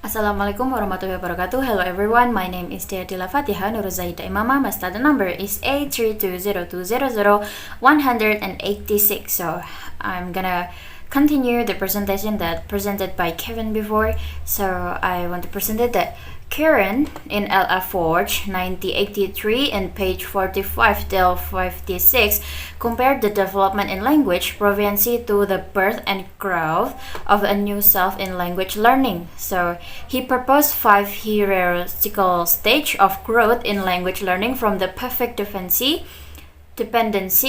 Assalamualaikum warahmatullahi wabarakatuh. Hello everyone, my name is Tiadila Fatiha Nur Zaida Imama. My study number is A320200186. So I'm gonna continue the presentation that presented by Kevin before. So I want to present it that Karen in LF Forge 1983 in page 45 till 56 compared the development in language proficiency to the birth and growth of a new self in language learning. So he proposed 5 hierarchical stages of growth in language learning from the perfect dependency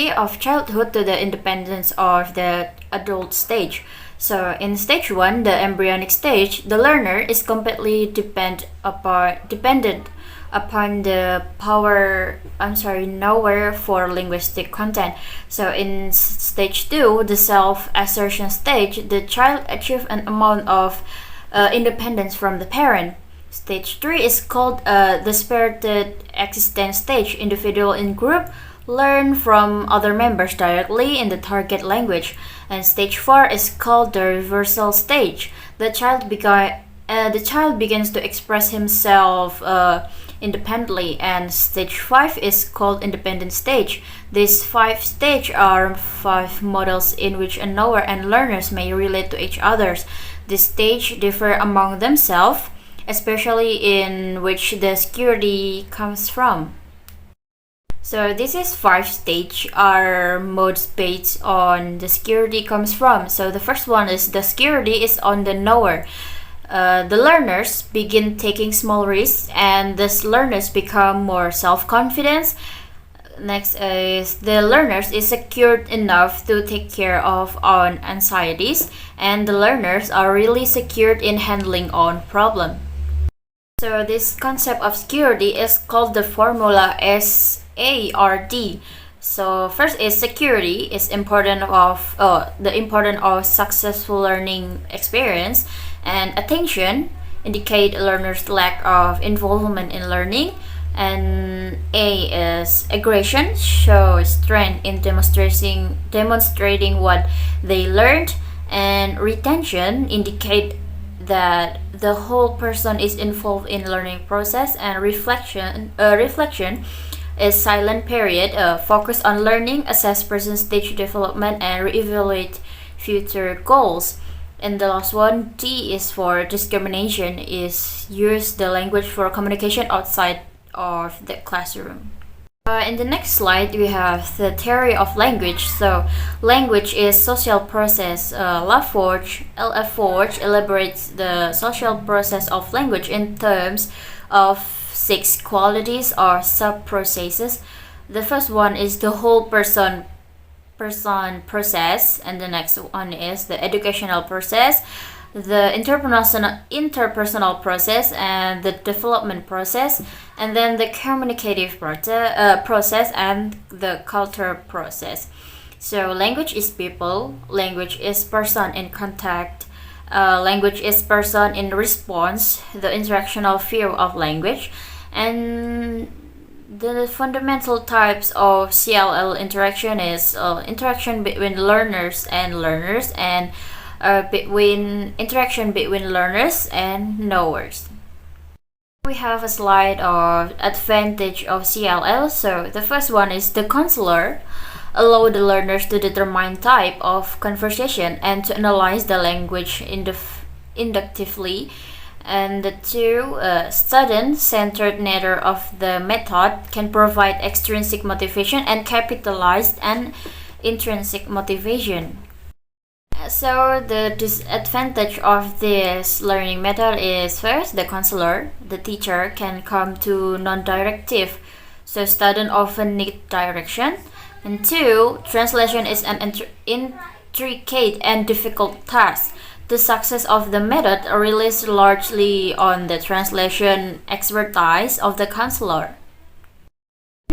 of childhood to the independence of the adult stage. So in stage 1, the embryonic stage, the learner is completely dependent upon the knower for linguistic content. So in stage 2, the self-assertion stage, the child achieves an amount of independence from the parent. Stage 3 is called the spirited existence stage. Individual in group learn from other members directly in the target language. And stage 4 is called the reversal stage. The child begins to express himself independently, and stage 5 is called independent stage. These 5 stages are 5 models in which a knower and learners may relate to each other. These stages differ among themselves, especially in which the security comes from. So this is 5 stage are modes based on the security comes from. So the first one is the security is on the knower. The learners begin taking small risks, and thus learners become more self-confident. Next is the learners is secured enough to take care of own anxieties, and the learners are really secured in handling own problem. So this concept of security is called the formula SARD. So first is security is important of the importance of successful learning experience, and attention indicate learners' lack of involvement in learning, and A is aggression shows strength in demonstrating what they learned, and retention indicate that the whole person is involved in learning process, and reflection is silent period focus on learning, assess present stage development, and reevaluate future goals. And the last one, D is for discrimination, is use the language for communication outside of the classroom. In the next slide, we have the theory of language. So, language is social process. LF Forge elaborates the social process of language in terms of 6 qualities or sub-processes. The first one is the whole person process, and the next one is the educational process, the interpersonal process, and the development process, and then the communicative process and the culture process. So language is people, language is person in contact, language is person in response, the interactional field of language, and the fundamental types of CLL interaction is interaction between learners, and interaction between learners and knowers. We have a slide of advantage of CLL. So the first one is the counselor allow the learners to determine type of conversation and to analyze the language inductively. And the 2, student-centered nature of the method can provide extrinsic motivation and capitalized and intrinsic motivation. So the disadvantage of this learning method is first, the counselor, the teacher can come to non-directive, so students often need direction. And 2, translation is an intricate and difficult task. The success of the method relies largely on the translation expertise of the counselor.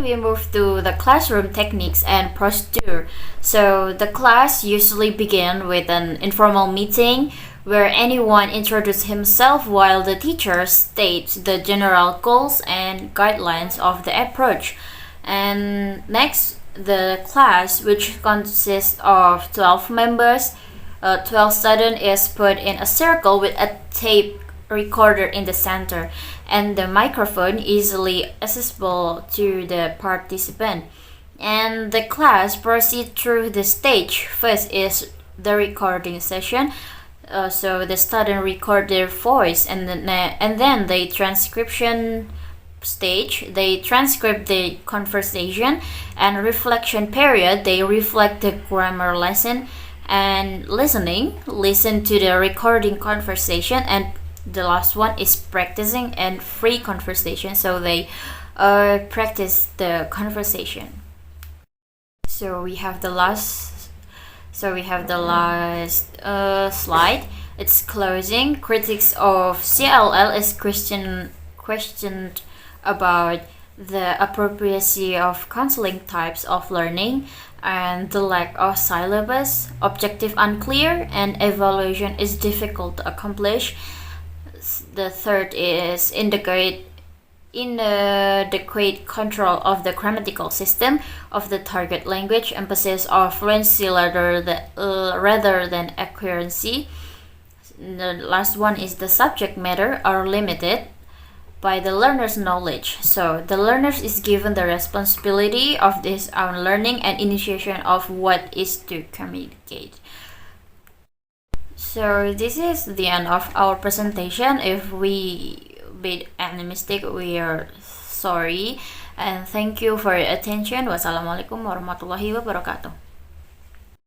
We move to the classroom techniques and procedure. So the class usually begin with an informal meeting where anyone introduces himself while the teacher states the general goals and guidelines of the approach. And next, the class, which consists of 12 members, 12 students, is put in a circle with a tape recorder in the center, and the microphone easily accessible to the participant. And the class proceeds through the stage. First is the recording session. So the student record their voice, and then the transcription stage. They transcribe the conversation, and reflection period. They reflect the grammar lesson, and listen to the recording conversation, and the last one is practicing and free conversation. So they practice the conversation. So we have the last slide. It's closing. Critics of CLL is questioned about the appropriacy of counseling types of learning, and the lack of syllabus, objective unclear, and evaluation is difficult to accomplish. The third is inadequate control of the grammatical system of the target language, emphasis of fluency rather than accuracy. The last one is the subject matter are limited by the learner's knowledge. So the learner is given the responsibility of this own learning and initiation of what is to communicate. So this is the end of our presentation. If we made any mistake, we are sorry, and thank you for your attention. Wassalamualaikum warahmatullahi wabarakatuh.